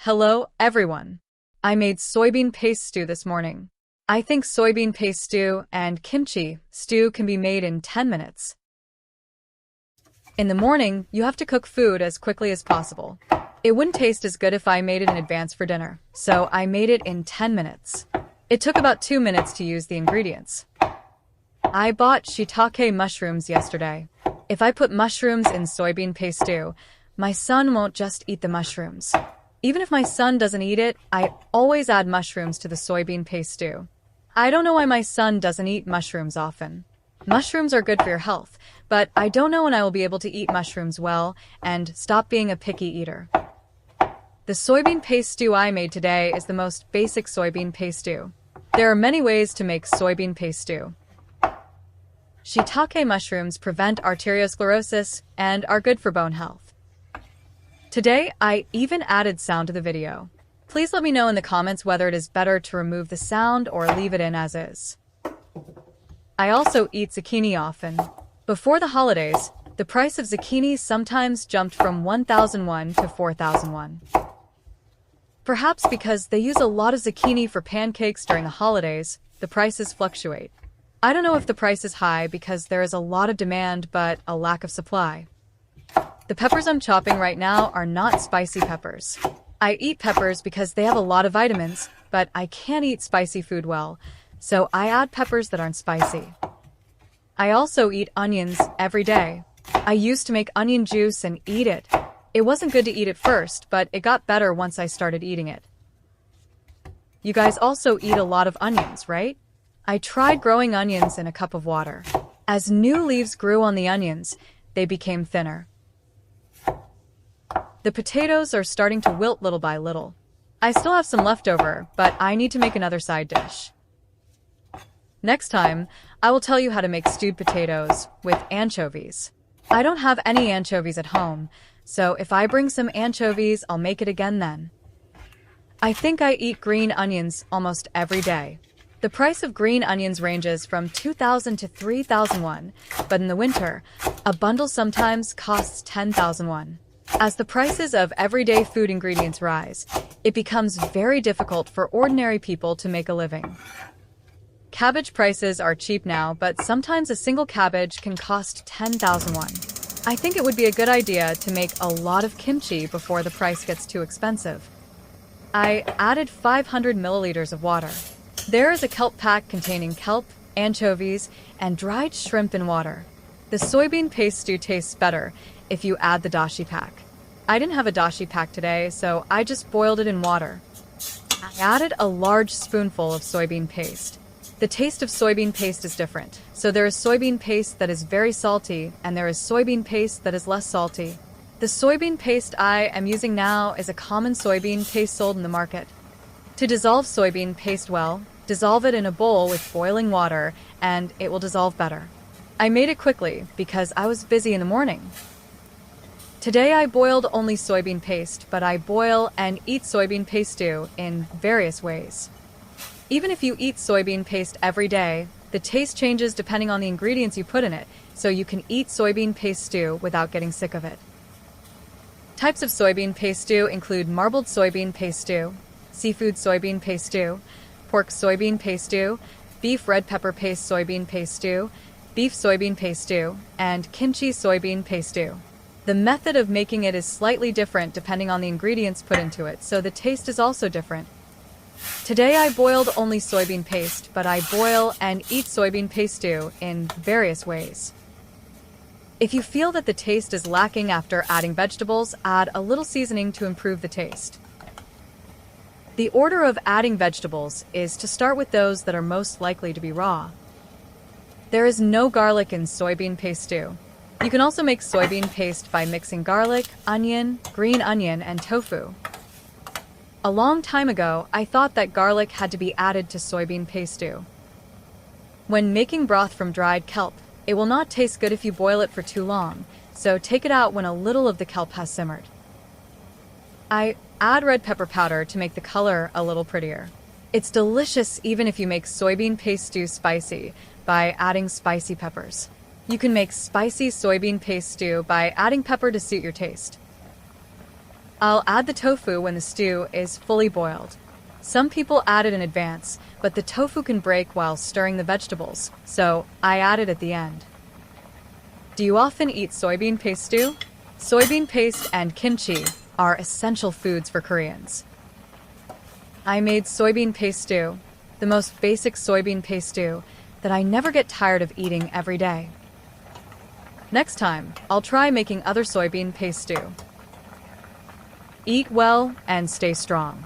Hello, everyone. I made soybean paste stew this morning. I think soybean paste stew and kimchi stew can be made in 10 minutes. In the morning, you have to cook food as quickly as possible. It wouldn't taste as good if I made it in advance for dinner, so I made it in 10 minutes. It took about 2 minutes to use the ingredients. I bought shiitake mushrooms yesterday. If I put mushrooms in soybean paste stew, my son won't just eat the mushrooms. Even if my son doesn't eat it, I always add mushrooms to the soybean paste stew. I don't know why my son doesn't eat mushrooms often. Mushrooms are good for your health, but I don't know when I will be able to eat mushrooms well and stop being a picky eater. The soybean paste stew I made today is the most basic soybean paste stew. There are many ways to make soybean paste stew. Shiitake mushrooms prevent arteriosclerosis and are good for bone health. Today, I even added sound to the video. Please let me know in the comments whether it is better to remove the sound or leave it in as is. I also eat zucchini often. Before the holidays, the price of zucchini sometimes jumped from 1,000 won to 4,000 won. Perhaps because they use a lot of zucchini for pancakes during the holidays, the prices fluctuate. I don't know if the price is high because there is a lot of demand but a lack of supply. The peppers I'm chopping right now are not spicy peppers. I eat peppers because they have a lot of vitamins, but I can't eat spicy food well, so I add peppers that aren't spicy. I also eat onions every day. I used to make onion juice and eat it. It wasn't good to eat at first, but it got better once I started eating it. You guys also eat a lot of onions, right? I tried growing onions in a cup of water. As new leaves grew on the onions, they became thinner. The potatoes are starting to wilt little by little. I still have some leftover, but I need to make another side dish. Next time, I will tell you how to make stewed potatoes with anchovies. I don't have any anchovies at home, so if I bring some anchovies, I'll make it again then. I think I eat green onions almost every day. The price of green onions ranges from 2,000 to 3,000 won, but in the winter, a bundle sometimes costs 10,000 won. As the prices of everyday food ingredients rise, it becomes very difficult for ordinary people to make a living. Cabbage prices are cheap now, but sometimes a single cabbage can cost 10,000 won. I think it would be a good idea to make a lot of kimchi before the price gets too expensive. I added 500 milliliters of water. There is a kelp pack containing kelp, anchovies, and dried shrimp in water. The soybean paste stew tastes better if you add the dashi pack. I didn't have a dashi pack today, so I just boiled it in water. I added a large spoonful of soybean paste. The taste of soybean paste is different. So there is soybean paste that is very salty, and there is soybean paste that is less salty. The soybean paste I am using now is a common soybean paste sold in the market. To dissolve soybean paste well, dissolve it in a bowl with boiling water, and it will dissolve better. I made it quickly because I was busy in the morning. Today I boiled only soybean paste, but I boil and eat soybean paste stew in various ways. Even if you eat soybean paste every day, the taste changes depending on the ingredients you put in it, so you can eat soybean paste stew without getting sick of it. Types of soybean paste stew include marbled soybean paste stew, seafood soybean paste stew, pork soybean paste stew, beef red pepper paste soybean paste stew, beef soybean paste stew, and kimchi soybean paste stew. The method of making it is slightly different depending on the ingredients put into it, so the taste is also different. Today I boiled only soybean paste, but I boil and eat soybean paste stew in various ways. If you feel that the taste is lacking after adding vegetables, add a little seasoning to improve the taste. The order of adding vegetables is to start with those that are most likely to be raw. There is no garlic in soybean paste stew. You can also make soybean paste by mixing garlic, onion, green onion, and tofu. A long time ago, I thought that garlic had to be added to soybean paste stew. When making broth from dried kelp, it will not taste good if you boil it for too long, so take it out when a little of the kelp has simmered. I add red pepper powder to make the color a little prettier. It's delicious even if you make soybean paste stew spicy by adding spicy peppers. You can make spicy soybean paste stew by adding pepper to suit your taste. I'll add the tofu when the stew is fully boiled. Some people add it in advance, but the tofu can break while stirring the vegetables, so I add it at the end. Do you often eat soybean paste stew? Soybean paste and kimchi are essential foods for Koreans. I made soybean paste stew, the most basic soybean paste stew that I never get tired of eating every day. Next time, I'll try making other soybean paste stew. Eat well and stay strong.